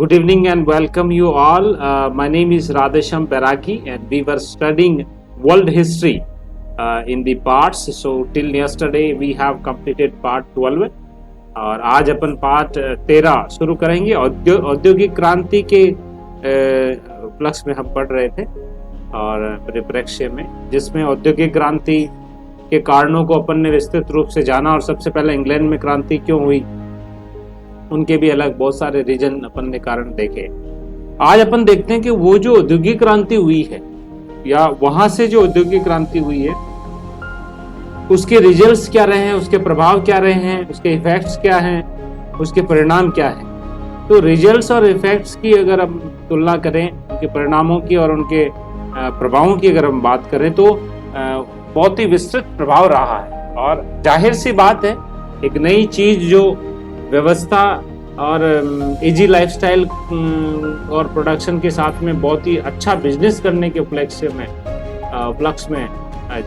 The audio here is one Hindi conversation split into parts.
Good evening and welcome you all. My name is Radhesham Beraki and we were studying world history in the parts. So till yesterday we have completed part 12 और आज अपन पार्ट 13 शुरू करेंगे। औद्योगिक क्रांति के उपलक्ष्य में हम पढ़ रहे थे और परिप्रेक्ष्य में, जिसमें औद्योगिक क्रांति के कारणों को अपन ने विस्तृत रूप से जाना और सबसे पहले इंग्लैंड में क्रांति क्यों हुई, उनके भी अलग बहुत सारे रीजन अपन ने कारण देखे। आज अपन देखते हैं कि वो जो औद्योगिक क्रांति हुई है या वहां से जो औद्योगिक क्रांति हुई है उसके रिजल्ट्स क्या रहे हैं, उसके प्रभाव क्या रहे हैं, उसके इफेक्ट्स क्या हैं, उसके परिणाम क्या हैं। तो रिजल्ट्स और इफेक्ट्स की अगर हम तुलना करें, उनके परिणामों की और उनके प्रभावों की अगर हम बात करें तो बहुत ही विस्तृत प्रभाव रहा है। और जाहिर सी बात है, एक नई चीज जो व्यवस्था और इजी लाइफस्टाइल और प्रोडक्शन के साथ में बहुत ही अच्छा बिजनेस करने के उपलक्ष्य में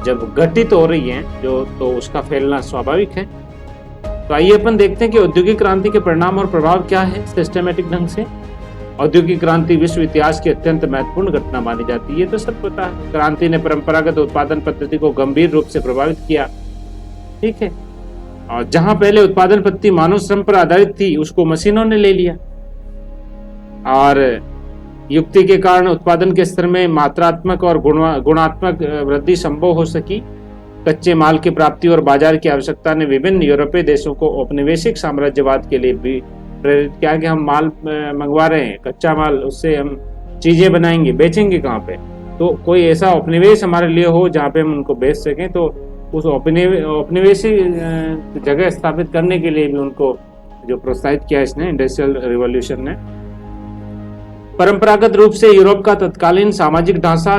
जब घटित हो रही है तो उसका फैलना स्वाभाविक है। तो आइए अपन देखते हैं कि औद्योगिक क्रांति के परिणाम और प्रभाव क्या है सिस्टेमेटिक ढंग से। औद्योगिक क्रांति विश्व इतिहास की अत्यंत महत्वपूर्ण घटना मानी जाती है, ये तो सब पता है। क्रांति ने परंपरागत उत्पादन पद्धति को गंभीर रूप से प्रभावित किया, ठीक है। और जहां पहले उत्पादन पद्धति मानव श्रम पर आधारित थी उसको मशीनों ने ले लिया और युक्ति के कारण उत्पादन के स्तर में मात्रात्मक और गुणात्मक वृद्धि संभव हो सकी। कच्चे माल की प्राप्ति और बाजार की आवश्यकता ने विभिन्न यूरोपीय देशों को औपनिवेशिक साम्राज्यवाद के लिए भी प्रेरित किया कि हम माल मंगवा रहे हैं, कच्चा माल, उससे हम चीजें बनाएंगे, बेचेंगे कहाँ पे, तो कोई ऐसा उपनिवेश हमारे लिए हो जहाँ पे हम उनको बेच सकें। तो उस औपनिवेशी जगह स्थापित करने के लिए भी उनको जो प्रोत्साहित किया इसने, इंडस्ट्रियल रिवॉल्यूशन ने। परंपरागत रूप से यूरोप का तत्कालीन सामाजिक ढांचा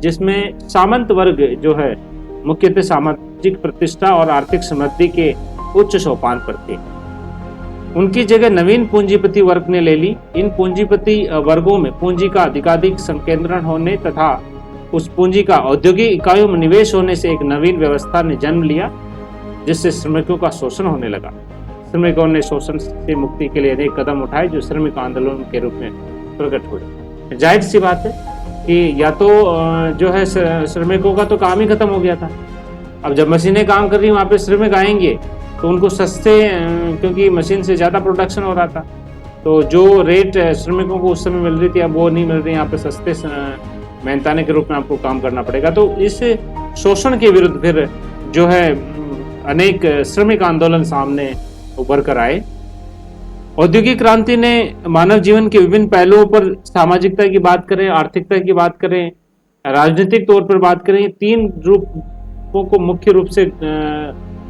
जिसमें सामंत वर्ग जो है मुख्यतः सामाजिक प्रतिष्ठा और आर्थिक समृद्धि के उच्च सोपान पर थे, उनकी जगह नवीन पूंजीपति वर्ग ने ले ली। इन पूंजीपति वर्गों में पूंजी का अधिकाधिक संकेंद्रण होने तथा उस पूंजी का औद्योगिक इकाइयों में निवेश होने से एक नवीन व्यवस्था ने जन्म लिया, जिससे श्रमिकों का शोषण होने लगा। श्रमिकों ने शोषण से मुक्ति के लिए अनेक कदम उठाए जो श्रमिक आंदोलन के रूप में प्रकट हुए। जाहिर सी बात है कि या तो जो है श्रमिकों का तो काम ही खत्म हो गया था, अब जब मशीनें काम कर रही वहाँ पे श्रमिक आएंगे तो उनको सस्ते, क्योंकि मशीन से ज़्यादा प्रोडक्शन हो रहा था, तो जो रेट श्रमिकों को उस समय मिल रही थी अब वो नहीं मिल रही, यहाँ पे सस्ते मेहनताने के रूप में आपको काम करना पड़ेगा। तो इस शोषण के विरुद्ध फिर जो है अनेक श्रमिक आंदोलन सामने उभर कर आए। औद्योगिक क्रांति ने मानव जीवन के विभिन्न पहलुओं पर, सामाजिकता की बात करें, आर्थिकता की बात करें, राजनीतिक तौर पर बात करें, तीन रूपों को मुख्य रूप से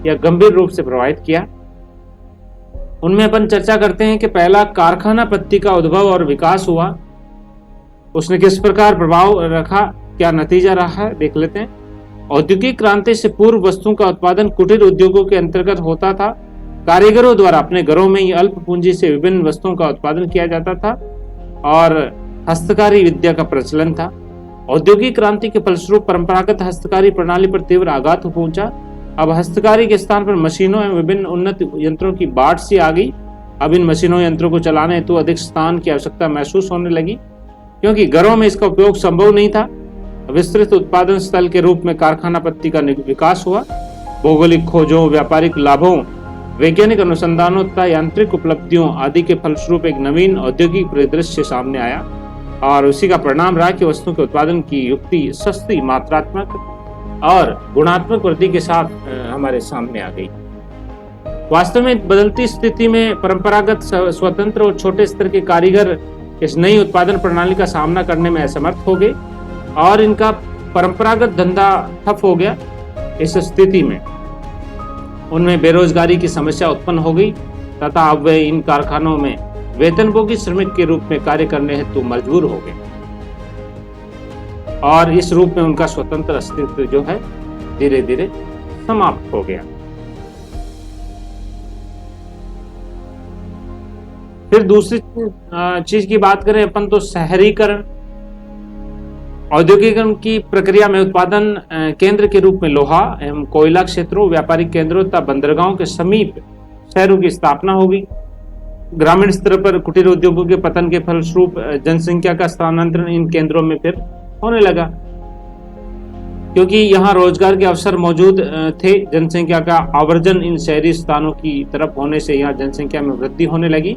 या गंभीर रूप से प्रभावित किया। उनमें अपन चर्चा करते हैं कि पहला कारखाना पद्धति का उद्भव और विकास हुआ, उसने किस प्रकार प्रभाव रखा, क्या नतीजा रहा है, देख लेते हैं। औद्योगिक क्रांति से पूर्व वस्तुओं का उत्पादन कुटीर उद्योगों के अंतर्गत होता था। कारीगरों द्वारा अपने घरों में ही अल्प पूंजी से विभिन्न वस्तुओं का उत्पादन किया जाता था और हस्तकारी विद्या का प्रचलन था। औद्योगिक क्रांति के फलस्वरूप परंपरागत हस्तकारी प्रणाली पर तीव्र आघात पहुंचा। अब हस्तकारी के स्थान पर मशीनों एवं विभिन्न उन्नत यंत्रों की बाढ़ सी आ गई। अब इन मशीनों यंत्रों को चलाने हेतु अधिक स्थान की आवश्यकता महसूस होने लगी, क्योंकि घरों में इसका उपयोग संभव नहीं था। विस्तृत उत्पादन स्थल के रूप में कारखाना पद्धति का विकास हुआ। भौगोलिक खोजों, व्यापारिक लाभों, वैज्ञानिक अनुसंधानों तथा यांत्रिक उपलब्धियों आदि के फलस्वरूप एक नवीन औद्योगिक परिदृश्य सामने आया और उसी का परिणाम रहा कि वस्तुओं के उत्पादन की युक्ति सस्ती, मात्रात्मक और गुणात्मक वृद्धि के साथ हमारे सामने आ गई। वास्तव में बदलती स्थिति में परंपरागत, स्वतंत्र और छोटे स्तर के कारीगर इस नई उत्पादन प्रणाली का सामना करने में असमर्थ हो गए और इनका परंपरागत धंधा ठप हो गया। इस स्थिति में उनमें बेरोजगारी की समस्या उत्पन्न हो गई तथा अब वे इन कारखानों में वेतनभोगी श्रमिक के रूप में कार्य करने हेतु मजबूर हो गए और इस रूप में उनका स्वतंत्र अस्तित्व जो है धीरे धीरे समाप्त हो गया। फिर दूसरी चीज की बात करें अपन तो शहरीकरण। औद्योगिकरण की प्रक्रिया में उत्पादन केंद्र के रूप में लोहा एवं कोयला क्षेत्रों, व्यापारिक केंद्रों तथा बंदरगाहों के समीप शहरों की स्थापना होगी। ग्रामीण स्तर पर कुटीर उद्योगों के पतन के फलस्वरूप जनसंख्या का स्थानांतरण इन केंद्रों में फिर होने लगा, क्योंकि यहाँ रोजगार के अवसर मौजूद थे। जनसंख्या का आवर्जन इन शहरी स्थानों की तरफ होने से यहाँ जनसंख्या में वृद्धि होने लगी।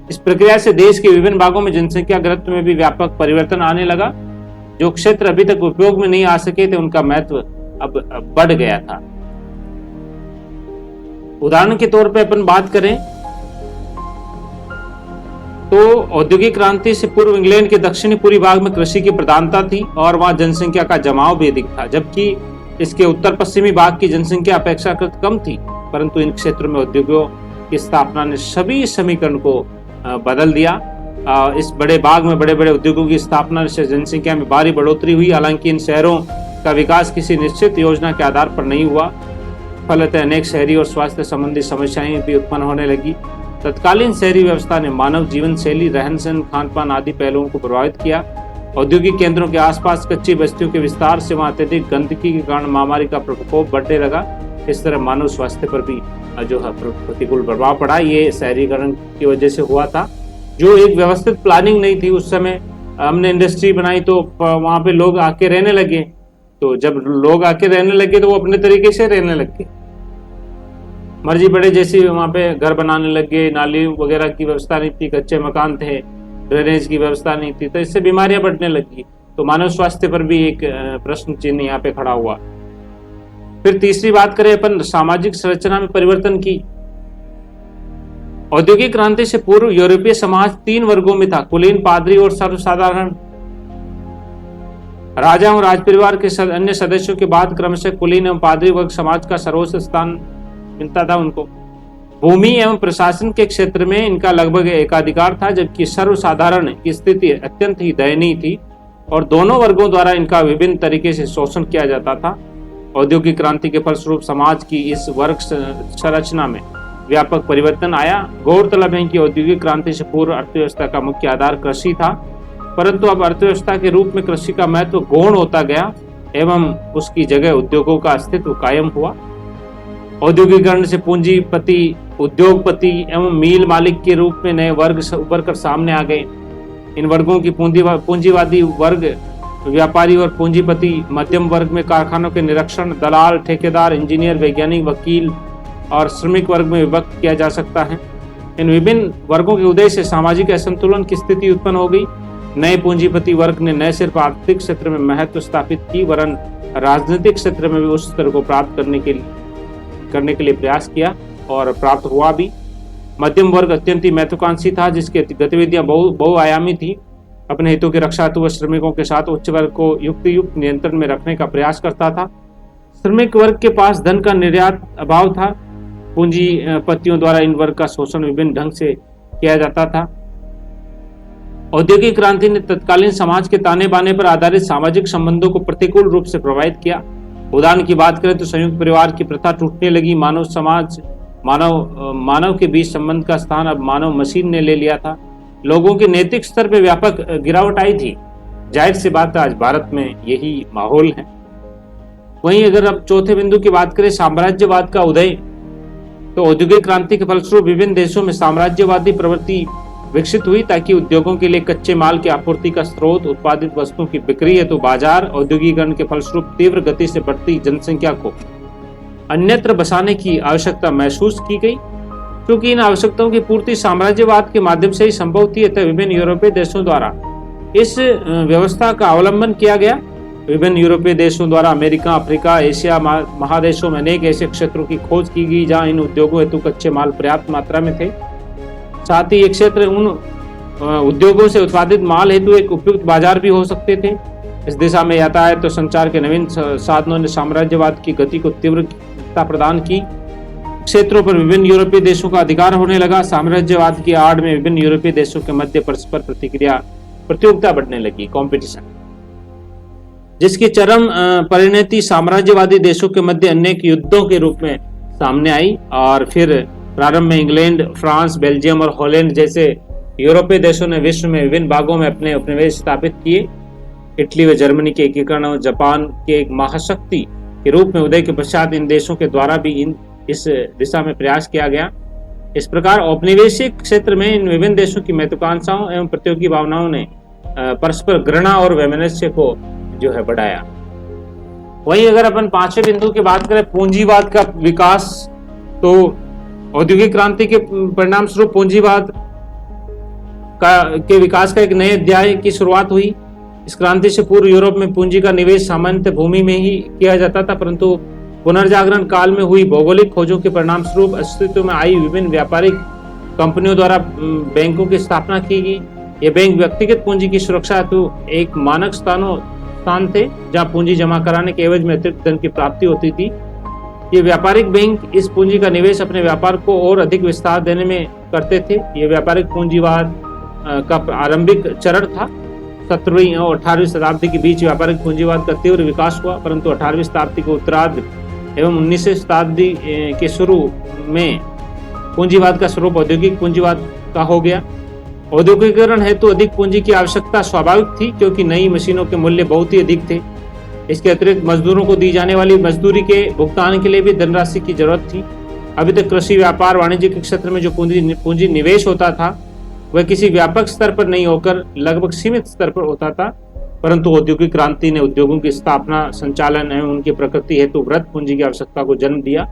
इस प्रक्रिया से देश के विभिन्न भागों में जनसंख्या घनत्व में भी व्यापक परिवर्तन आने लगा। जो क्षेत्र अभी तक उपयोग में नहीं आ सके थे, उनका महत्व अब बढ़ गया था। उदाहरण के तौर पर अपन बात करें तो औद्योगिक क्रांति से पूर्व इंग्लैंड के दक्षिणी पूर्वी भाग में कृषि की प्रधानता थी और वहां जनसंख्या का जमाव भी अधिक था, जबकि इसके उत्तर पश्चिमी भाग की जनसंख्या अपेक्षाकृत कम थी। परंतु इन क्षेत्रों में उद्योगों की स्थापना ने सभी समीकरण को बदल दिया। इस बड़े भाग में बड़े बड़े उद्योगों की स्थापना से जनसंख्या में भारी बढ़ोतरी हुई। हालांकि इन शहरों का विकास किसी निश्चित योजना के आधार पर नहीं हुआ। फलतः अनेक शहरी और स्वास्थ्य संबंधी समस्याएं भी उत्पन्न होने लगी। तत्कालीन शहरी व्यवस्था ने मानव जीवन शैली, रहन सहन, खान पान आदि पहलुओं को प्रभावित किया। औद्योगिक केंद्रों के आसपास कच्ची बस्तियों के विस्तार से वहां अत्यधिक गंदगी के कारण महामारी का प्रकोप बढ़ने लगा। इस तरह मानव स्वास्थ्य पर भी जो है प्रतिकूल प्रभाव पड़ा। ये शहरीकरण की वजह से हुआ था। जो एक व्यवस्थित प्लानिंग नहीं थी उस समय, हमने इंडस्ट्री बनाई तो वहां पे लोग आके रहने लगे। तो जब लोग आके रहने लगे तो वो अपने तरीके से रहने लगे, मर्जी बड़े जैसी वहां पे घर बनाने लगे। नाली वगैरह की व्यवस्था नहीं थी, कच्चे मकान थे, ड्रेनेज की व्यवस्था नहीं थी, तो इससे बीमारियां बढ़ने लगी। तो मानव स्वास्थ्य पर भी एक प्रश्न चिन्ह यहाँ पे खड़ा हुआ। फिर तीसरी बात करें अपन सामाजिक संरचना में परिवर्तन की। औद्योगिक क्रांति से पूर्व यूरोपीय समाज 3 वर्गों में था: कुलीन, पादरी और सर्वसाधारण। राजा और राजपरिवार के अन्य सदस्यों के बाद क्रमशः कुलीन एवं पादरी वर्ग समाज का सर्वोच्च स्थान मिलता था उनको। भूमि एवं प्रशासन के क्षेत्र में इनका लगभग एकाधिकार था, जबकि सर्वसाधारण की स्थिति अत्यंत ही दयनीय थी और दोनों वर्गों द्वारा इनका विभिन्न तरीके से शोषण किया जाता था। औद्योगिक क्रांति के फलस्वरूप समाज की इस वर्ग संरचना में व्यापक परिवर्तन आया। गौरतलब है कि औद्योगिक क्रांति से पूर्व अर्थव्यवस्था का मुख्य आधार कृषि था, परंतु अब अर्थव्यवस्था के रूप में कृषि का महत्व गौण होता गया एवं उसकी जगह उद्योगों का अस्तित्व कायम हुआ। औद्योगिकरण से पूंजीपति, उद्योगपति एवं मील मालिक के रूप में नए वर्ग उभर कर सामने आ गए। इन वर्गों की पूंजीवादी वर्ग, व्यापारी और पूंजीपति, मध्यम वर्ग में कारखानों के निरीक्षण, दलाल, ठेकेदार, इंजीनियर, वैज्ञानिक, वकील और श्रमिक वर्ग में विभक्त किया जा सकता है। इन विभिन्न वर्गों के उदय से सामाजिक असंतुलन की स्थिति उत्पन्न हो गई। नए पूंजीपति वर्ग ने न सिर्फ आर्थिक क्षेत्र में महत्व स्थापित की, वरन राजनीतिक क्षेत्र में भी उस स्तर को प्राप्त करने के लिए प्रयास किया और प्राप्त हुआ भी। मध्यम वर्ग अत्यंत ही महत्वाकांक्षी था, जिसकी गतिविधियां बहुआयामी थी। अपने हितों की रक्षा हेतु श्रमिकों के साथ उच्च वर्ग को युक्त नियंत्रण में रखने का प्रयास करता था। श्रमिक वर्ग के पास धन का निर्यात अभाव था। पूंजीपतियों द्वारा इन वर्ग का शोषण विभिन्न ढंग से किया जाता था। औद्योगिक क्रांति ने तत्कालीन समाज के ताने बाने पर आधारित सामाजिक संबंधों को प्रतिकूल रूप से प्रभावित किया। उदाहरण की बात करें तो संयुक्त परिवार की प्रथा टूटने लगी। मानव के बीच संबंध का स्थान अब मानव मशीन ने ले लिया था। लोगों के नैतिक स्तर पर व्यापक गिरावट आई थी। जाहिर सी बात है आज भारत में यही माहौल है। वहीं अगर अब चौथे बिंदु की बात करें, साम्राज्यवाद का उदय, तो औद्योगिक क्रांति के फलस्वरूप विभिन्न देशों में साम्राज्यवादी प्रवृत्ति विकसित हुई, ताकि उद्योगों के लिए कच्चे माल की आपूर्ति का स्रोत, उत्पादित वस्तुओं की बिक्री हेतु बाजार। औद्योगिकरण के फलस्वरूप तीव्र गति से बढ़ती जनसंख्या को अन्यत्र बसाने की आवश्यकता महसूस की गई। क्योंकि इन आवश्यकताओं की पूर्ति साम्राज्यवाद के माध्यम से ही संभव थी, अतः विभिन्न यूरोपीय देशों द्वारा इस व्यवस्था का अवलंबन किया गया। विभिन्न यूरोपीय देशों द्वारा अमेरिका, अफ्रीका, एशिया महादेशों में अनेक ऐसे क्षेत्रों की खोज की गई जहां इन उद्योगों हेतु कच्चे माल पर्याप्त मात्रा में थे। साथ ही ये क्षेत्र उन उद्योगों से उत्पादित माल हेतु एक उपयुक्त बाजार भी हो सकते थे। इस दिशा में यातायात और संचार के नवीन साधनों ने साम्राज्यवाद की गति को तीव्रता प्रदान की। क्षेत्रों पर विभिन्न यूरोपीय देशों का अधिकार होने लगा। साम्राज्यवाद की आड़ में विभिन्न यूरोपीय देशों के मध्य परस्पर प्रतियोगिता बढ़ने लगी, कॉम्पिटिशन, जिसकी चरम परिणति साम्राज्यवादी देशों के मध्य अनेक युद्धों के रूप में सामने आई। और फिर प्रारंभ में इंग्लैंड, फ्रांस, बेल्जियम और हॉलैंड जैसे यूरोपीय देशों ने विश्व में विभिन्न भागों में अपने उपनिवेश स्थापित किए। इटली व जर्मनी के एकीकरण और जापान के एक महाशक्ति के रूप में उदय के पश्चात इन देशों के द्वारा भी इस दिशा में प्रयास किया गया। इस प्रकार औपनिवेशिक क्षेत्र में इन विभिन्न देशों की महत्वाकांक्षाओं एवं प्रतियोगी भावनाओं ने परस्पर घृणा और वैमनस्य को जो है बढ़ाया। वहीं अगर अपन पांचवें बिंदु की बात करें, पूंजीवाद का विकास, तो औद्योगिक क्रांति के परिणाम स्वरूप पूंजीवाद के विकास का एक नए अध्याय की शुरुआत हुई। इस क्रांति से पूर्व यूरोप में पूंजी का निवेश सामान्यतः भूमि में ही किया जाता था, परंतु पुनर्जागरण काल में हुई भौगोलिक खोजों के परिणाम स्वरूप अस्तित्व में आई विभिन्न व्यापारिक कंपनियों द्वारा बैंकों की स्थापना की गई। ये बैंक व्यक्तिगत पूंजी की सुरक्षा हेतु एक मानक स्थान थे जहां पूंजी जमा कराने के एवज में अतिरिक्त धन की प्राप्ति होती थी। ये व्यापारिक बैंक इस पूंजी का निवेश अपने व्यापार को और अधिक विस्तार देने में करते थे। ये व्यापारिक पूंजीवाद का आरंभिक चरण था। 17वीं और 18वीं शताब्दी के बीच व्यापारिक पूंजीवाद का तीव्र विकास हुआ, परंतु 18वीं शताब्दी के उत्तरार्ध एवं 19वीं शताब्दी के शुरू में पूंजीवाद का स्वरूप औद्योगिक पूंजीवाद का हो गया। औद्योगिकीकरण हेतु अधिक पूंजी की आवश्यकता स्वाभाविक थी, क्योंकि नई मशीनों के मूल्य बहुत ही अधिक थे। इसके अतिरिक्त मजदूरों को दी जाने वाली मजदूरी के भुगतान के लिए भी धनराशि की जरूरत थी। अभी तक कृषि, व्यापार, वाणिज्य के क्षेत्र में जो पूंजी निवेश होता था वह किसी व्यापक स्तर पर नहीं होकर लगभग सीमित स्तर पर होता था, परंतु औद्योगिक क्रांति ने उद्योगों की स्थापना, संचालन एवं उनकी प्रकृति हेतु वृहत पूंजी की आवश्यकता को जन्म दिया।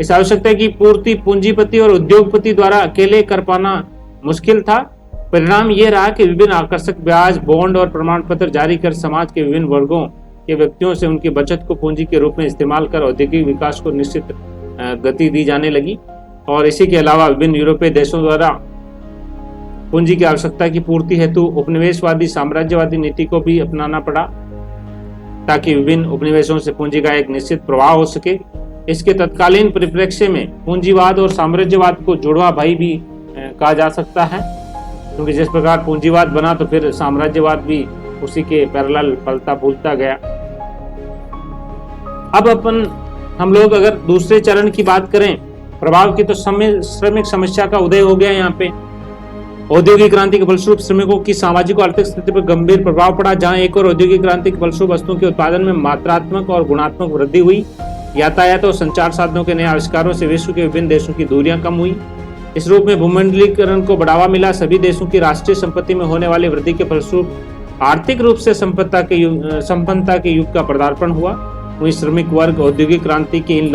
इस आवश्यकता की पूर्ति पूंजीपति और उद्योगपति द्वारा अकेले कर पाना मुश्किल था। परिणाम यह रहा कि विभिन्न आकर्षक ब्याज, बॉन्ड और प्रमाण पत्र जारी कर समाज के विभिन्न वर्गों के व्यक्तियों से उनकी बचत को पूंजी के रूप में इस्तेमाल कर औद्योगिक विकास को निश्चित गति दी जाने लगी। और इसी के अलावा विभिन्न यूरोपीय देशों द्वारा पूंजी की आवश्यकता की पूर्ति हेतु उपनिवेशवादी साम्राज्यवादी नीति को भी अपनाना पड़ा, ताकि विभिन्न उपनिवेशों से पूंजी का एक निश्चित प्रवाह हो सके। इसके तत्कालीन परिप्रेक्ष्य में पूंजीवाद और साम्राज्यवाद को जुड़वा भाई भी कहा जा सकता है, क्योंकि जिस प्रकार पूंजीवाद बना तो फिर साम्राज्यवाद भी उसी के पैरेलल फलता फूलता गया। अब हम लोग अगर दूसरे चरण की बात करें प्रभाव की, तो श्रमिक समस्या का उदय हो गया। यहाँ पे औद्योगिक क्रांति के फलस्वरूप श्रमिकों की सामाजिक और आर्थिक स्थिति पर गंभीर प्रभाव पड़ा। जहां एक और औद्योगिक क्रांति के फलस्वरूप वस्तुओं के उत्पादन में मात्रात्मक और गुणात्मक वृद्धि हुई, यातायात और संचार साधनों के नए आविष्कारों से विश्व के विभिन्न देशों की दूरियां कम हुई। इस रूप में भूमंडलीकरण को बढ़ावा मिला। सभी देशों की राष्ट्रीय संपत्ति में होने वाली वृद्धि के फलस्वरूप आर्थिक रूप से संपन्नता के युग का पदार्पण हुआ। वहीं श्रमिक वर्ग औद्योगिक क्रांति के इन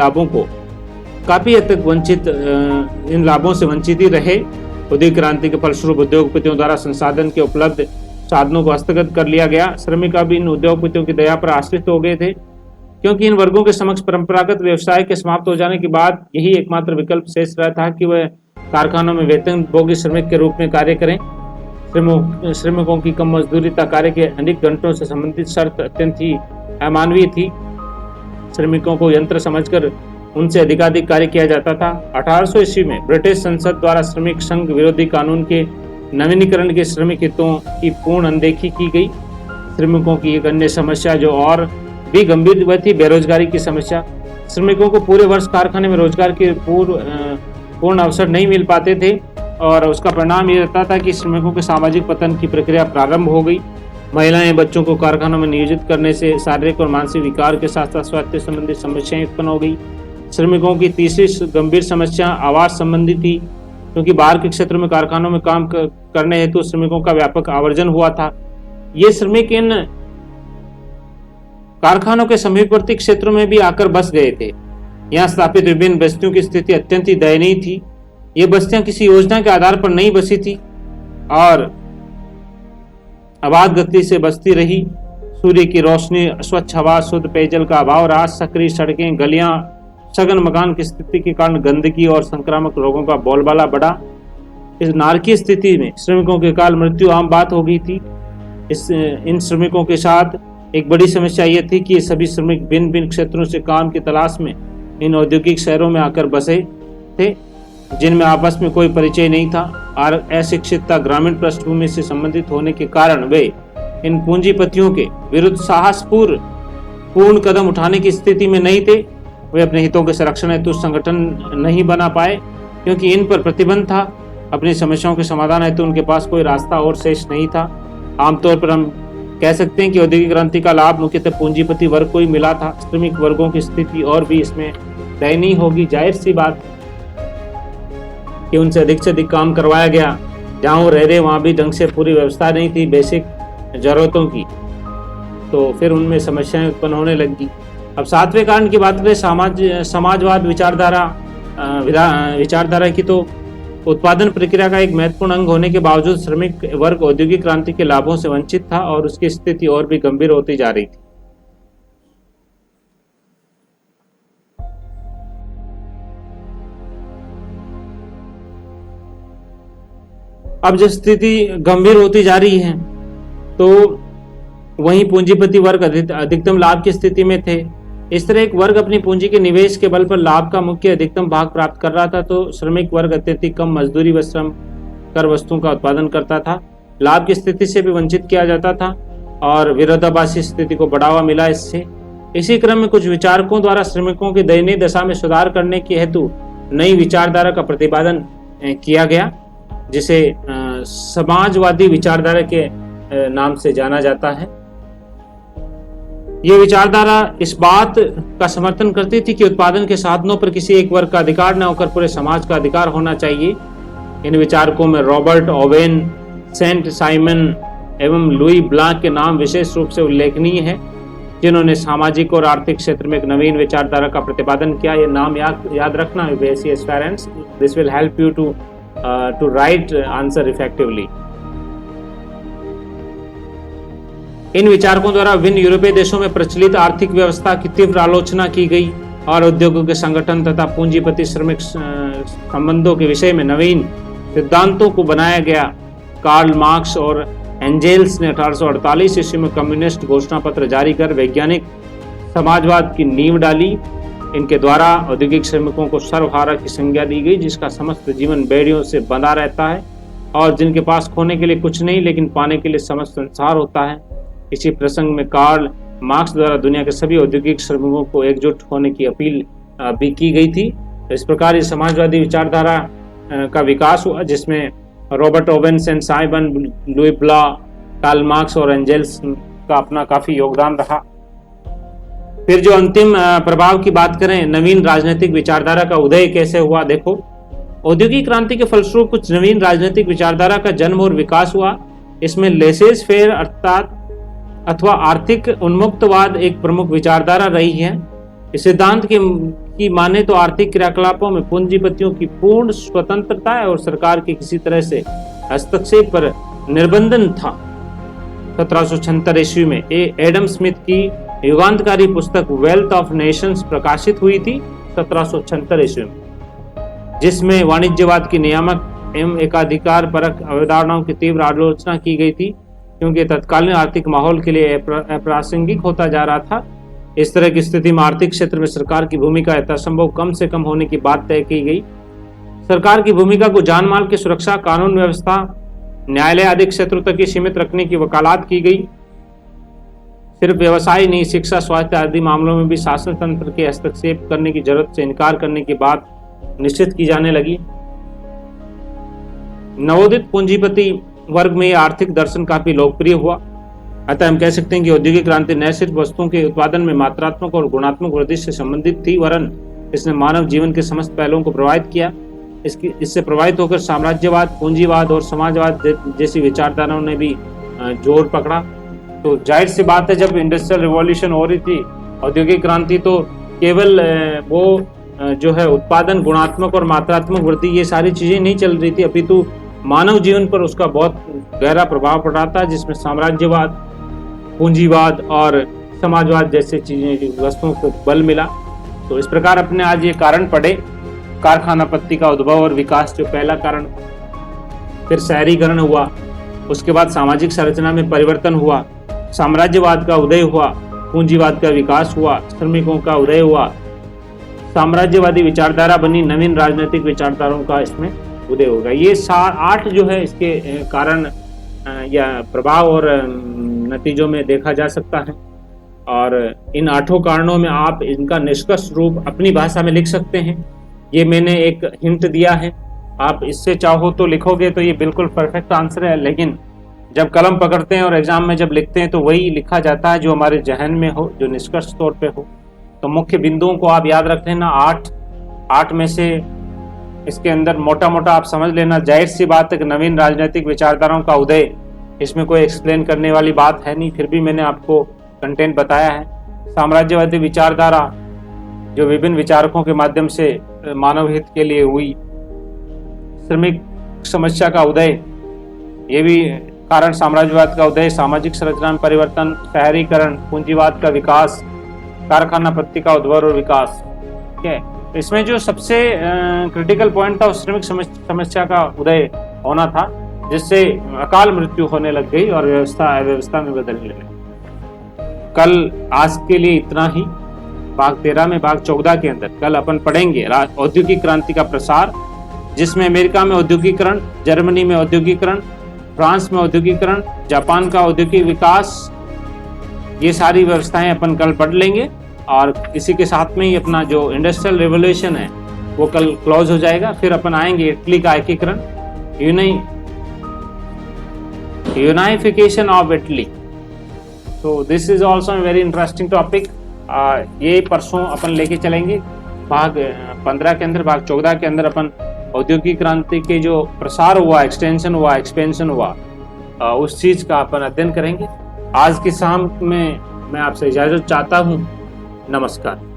लाभों से वंचित ही रहे। औद्योगिक क्रांति के फलस्वरूप उद्योगपतियों द्वारा संसाधन के उपलब्ध साधनों को हस्तगत कर लिया गया। श्रमिक अब इन उद्योगपतियों की दया पर आश्रित हो गए थे, क्योंकि इन वर्गों के समक्ष परंपरागत व्यवसाय के समाप्त हो जाने के बाद यही एकमात्र विकल्प शेष रहा था कि वह कारखानों में वेतनभोगी श्रमिक के रूप में कार्य करें। श्रमिकों की कम मजदूरी तक कार्य के अनेक घंटों से संबंधित शर्त अत्यंत ही अमानवीय थी। श्रमिकों को यंत्र समझकर उनसे अधिकाधिक कार्य किया जाता था। 1800 ईस्वी में ब्रिटिश संसद द्वारा श्रमिक संघ विरोधी कानून के नवीनीकरण के श्रमिक हितों की पूर्ण अनदेखी की गई। श्रमिकों की एक अन्य समस्या जो और भी गंभीर वह थी बेरोजगारी की समस्या। श्रमिकों को पूरे वर्ष कारखाने में रोजगार के पूर्ण अवसर नहीं मिल पाते थे, और उसका परिणाम ये रहता था कि श्रमिकों के सामाजिक पतन की प्रक्रिया प्रारंभ हो गई। महिलाएं बच्चों को कारखानों में नियोजित करने से शारीरिक और मानसिक विकार के साथ साथ स्वास्थ्य संबंधी समस्याएं उत्पन्न हो गई। श्रमिकों की तीसरी गंभीर समस्या आवास संबंधी थी, क्योंकि बाहर के क्षेत्रों में कारखानों में काम करने हेतु श्रमिकों का व्यापक आवर्जन हुआ था। ये श्रमिक इन कारखानों के समीपवर्ती क्षेत्रों में भी आकर बस गए थे। यहाँ स्थापित विभिन्न बस्तियों की स्थिति अत्यंत ही दयनीय थी। ये बस्तियां किसी योजना के आधार पर नहीं बसी थी और अबाध गति से बसती रही। सूर्य की रोशनी, स्वच्छ हवा, शुद्ध पेयजल का अभाव रहा। संकरी सड़कें, गलियां, सघन मकान की स्थिति के कारण गंदगी और संक्रामक रोगों का बोलबाला बढ़ा। इस नारकीय स्थिति में श्रमिकों के काल मृत्यु आम बात हो गई थी। इन श्रमिकों के साथ एक बड़ी समस्या यह थी कि ये सभी श्रमिक भिन्न भिन्न क्षेत्रों से काम की तलाश में इन औद्योगिक शहरों में आकर बसे थे, जिनमें आपस में कोई परिचय नहीं था। और अशिक्षितता, ग्रामीण पृष्ठभूमि से संबंधित होने के कारण वे इन पूंजीपतियों के विरुद्ध साहसपूर्ण कदम उठाने की स्थिति में नहीं थे। वे अपने हितों के संरक्षण हेतु संगठन नहीं बना पाए, क्योंकि इन पर प्रतिबंध था। अपनी समस्याओं के समाधान हेतु उनके पास कोई रास्ता और शेष नहीं था। आमतौर पर हम कह सकते हैं कि औद्योगिक क्रांति का लाभ मुख्यतः पूंजीपति वर्ग को ही मिला था। श्रमिक वर्गों की स्थिति और भी इसमें दयनीय होगी, जाहिर सी बात। कि उनसे अधिक काम करवाया गया। जहाँ वो रह रहे वहाँ भी ढंग से पूरी व्यवस्था नहीं थी बेसिक ज़रूरतों की, तो फिर उनमें समस्याएं उत्पन्न होने लगी। अब 7वें कारण की बात करें समाजवाद विचारधारा की, तो उत्पादन प्रक्रिया का एक महत्वपूर्ण अंग होने के बावजूद श्रमिक वर्ग औद्योगिक क्रांति के लाभों से वंचित था और उसकी स्थिति और भी गंभीर होती जा रही थी। अब जब स्थिति गंभीर होती जा रही है तो वहीं पूंजीपति वर्ग अधिकतम लाभ की स्थिति में थे। इस तरह एक वर्ग अपनी पूंजी के निवेश के बल पर लाभ का मुख्य अधिकतम भाग प्राप्त कर रहा था, तो श्रमिक वर्ग अत्यधिक कम मजदूरी व श्रम कर वस्तुओं का उत्पादन करता था। लाभ की स्थिति से भी वंचित किया जाता था और विरोधाभासी स्थिति को बढ़ावा मिला इससे। इसी क्रम में कुछ विचारकों द्वारा श्रमिकों की दयनीय दशा में सुधार करने के हेतु नई विचारधारा का प्रतिपादन किया गया, जिसे समाजवादी विचारधारा के नाम से जाना जाता है। यह विचारधारा इस बात का समर्थन करती थी कि उत्पादन के साधनों पर किसी एक वर्ग का अधिकार न होकर पूरे समाज का अधिकार होना चाहिए। इन विचारकों में रॉबर्ट ओवेन, सेंट साइमन एवं लुई ब्लांक के नाम विशेष रूप से उल्लेखनीय है, जिन्होंने सामाजिक और आर्थिक क्षेत्र में एक नवीन विचारधारा का प्रतिपादन किया। ये नाम याद रखना UPSC aspirants, this will help you to write answer effectively. इन विचारकों द्वारा विभिन्न यूरोपीय देशों में प्रचलित आर्थिक व्यवस्था की तीव्र आलोचना की गई और उद्योगों के संगठन तथा पूंजीपति श्रमिक संबंधों के विषय में नवीन सिद्धांतों को बनाया गया। कार्ल मार्क्स और एंजेल्स ने 1848 ईस्वी में कम्युनिस्ट घोषणा पत्र जारी कर वैज्ञानिक समाजवाद की नींव डाली। इनके द्वारा औद्योगिक श्रमिकों को सर्वहारा की संज्ञा दी गई, जिसका समस्त जीवन बेड़ियों से बंधा रहता है और जिनके पास खोने के लिए कुछ नहीं लेकिन पाने के लिए समस्त संसार होता है। इसी प्रसंग में कार्ल मार्क्स द्वारा दुनिया के सभी औद्योगिक श्रमिकों को एकजुट होने की अपील भी की गई थी। इस प्रकार इस समाजवादी विचारधारा का विकास हुआ, जिसमें Robert Owen, Saint Simon, Louis Blanc, Karl Marx और एंजेल्स का अपना काफी योगदान रहा। फिर जो अंतिम प्रभाव की बात करें, नवीन राजनीतिक विचारधारा का उदय कैसे हुआ। देखो, औद्योगिक क्रांति के फलस्वरूप कुछ नवीन राजनीतिक विचारधारा का जन्म और विकास हुआ। इसमें लेसेस फेयर अथवा आर्थिक उन्मुक्तवाद एक प्रमुख विचारधारा रही है। इस सिद्धांत की माने तो आर्थिक क्रियाकलापों में पूंजीपतियों की पूर्ण स्वतंत्रता है और सरकार के किसी तरह से हस्तक्षेप पर निर्बंधन था। 1776 ईस्वी में एडम स्मिथ की युगांतकारी पुस्तक वेल्थ ऑफ नेशंस प्रकाशित हुई थी 1776 ईस्वी में, जिसमें वाणिज्यवाद की नियामक एवं एकाधिकार परक अवधारणाओं की तीव्र आलोचना की गई थी, क्योंकि तत्कालीन आर्थिक माहौल के लिए अप्रासंगिक होता जा रहा था। इस तरह की स्थिति में आर्थिक क्षेत्र में सरकार की भूमिका यथासंभव कम से कम होने की बात तय की गई। सरकार की भूमिका को जान माल की सुरक्षा, कानून व्यवस्था, न्यायालय आदि क्षेत्रों तक ही सीमित रखने की वकालत की गई। सिर्फ व्यवसाय नहीं, शिक्षा, स्वास्थ्य आदि मामलों में भी शासन तंत्र के हस्तक्षेप करने की जरूरत से इनकार करने की बात निश्चित की जाने लगी। नवोदित पूंजीपति वर्ग में यह आर्थिक दर्शन काफी लोकप्रिय हुआ। अतः हम कह सकते हैं कि औद्योगिक क्रांति न सिर्फ वस्तुओं के उत्पादन में मात्रात्मक और गुणात्मक वृद्धि से संबंधित थी, वरन इसने मानव जीवन के समस्त पहलुओं को प्रभावित किया। इससे प्रभावित होकर साम्राज्यवाद, पूंजीवाद और समाजवाद जैसी विचारधाराओं ने भी जोर पकड़ा। तो जाहिर सी बात है, जब इंडस्ट्रियल रिवॉल्यूशन हो रही थी, औद्योगिक क्रांति, तो केवल वो जो है उत्पादन, गुणात्मक और मात्रात्मक वृद्धि, ये सारी चीजें नहीं चल रही थी, अपितु मानव जीवन पर उसका बहुत गहरा प्रभाव पड़ रहा था, जिसमें साम्राज्यवाद, पूंजीवाद और समाजवाद जैसे चीजें, वस्तुओं को बल मिला। तो इस प्रकार अपने आज ये कारण पढ़े, कारखानापत्ति का उद्भव और विकास जो पहला कारण, फिर शहरीकरण हुआ, उसके बाद सामाजिक संरचना में परिवर्तन हुआ, साम्राज्यवाद का उदय हुआ, पूंजीवाद का विकास हुआ, श्रमिकों का उदय हुआ, साम्राज्यवादी विचारधारा बनी, नवीन राजनीतिक विचारधाराओं का इसमें उदय होगा। ये 8 जो है इसके कारण या प्रभाव और नतीजों में देखा जा सकता है। और इन 8 कारणों में आप इनका निष्कर्ष रूप अपनी भाषा में लिख सकते हैं। ये मैंने एक हिंट दिया है, आप इससे चाहो तो लिखोगे तो ये बिल्कुल परफेक्ट आंसर है, लेकिन जब कलम पकड़ते हैं और एग्जाम में जब लिखते हैं तो वही लिखा जाता है जो हमारे जहन में हो, जो निष्कर्ष तौर पे हो। तो मुख्य बिंदुओं को आप याद रख लेना। 8 में से इसके अंदर मोटा मोटा आप समझ लेना, जाहिर सी बात है कि नवीन राजनीतिक विचारधाराओं का उदय, इसमें कोई एक्सप्लेन करने वाली बात है नहीं, फिर भी मैंने आपको कंटेंट बताया है। साम्राज्यवादी विचारधारा जो विभिन्न विचारकों के माध्यम से मानव हित के लिए हुई, श्रमिक समस्या का उदय, ये भी कारण साम्राज्यवाद का उदय, सामाजिक संरचना में परिवर्तन, शहरीकरण, पूंजीवाद का विकास, कारखाना पत्ती का उद्भव और विकास। ठीक है, इसमें जो सबसे क्रिटिकल पॉइंट था उस श्रमिक समस्या का उदय होना था, जिससे अकाल मृत्यु होने लग गई और व्यवस्था अव्यवस्था में बदलने लगी। कल आज के लिए इतना ही। भाग 13 में भाग 14 के अंदर कल अपन पढ़ेंगे औद्योगिक क्रांति का प्रसार, जिसमें अमेरिका में औद्योगिकरण, जर्मनी में औद्योगिकरण, फ्रांस में औद्योगिकरण, जापान का औद्योगिक विकास, ये सारी व्यवस्थाएं अपन कल पढ़ लेंगे। और इसी के साथ में ही अपना जो इंडस्ट्रियल रेवोल्यूशन है वो कल क्लोज हो जाएगा। फिर अपन आएंगे इटली का एकीकरण, यूनाइफिकेशन ऑफ इटली। तो this is also very interesting topic. ये परसों अपन लेके चलेंगे। भाग 15 के अंदर, भाग 14 के अंदर अपन औद्योगिक क्रांति के जो प्रसार हुआ, एक्सटेंशन हुआ, एक्सपेंशन हुआ, उस चीज का अपन अध्ययन करेंगे। आज की शाम में मैं आपसे इजाजत चाहता हूँ। नमस्कार।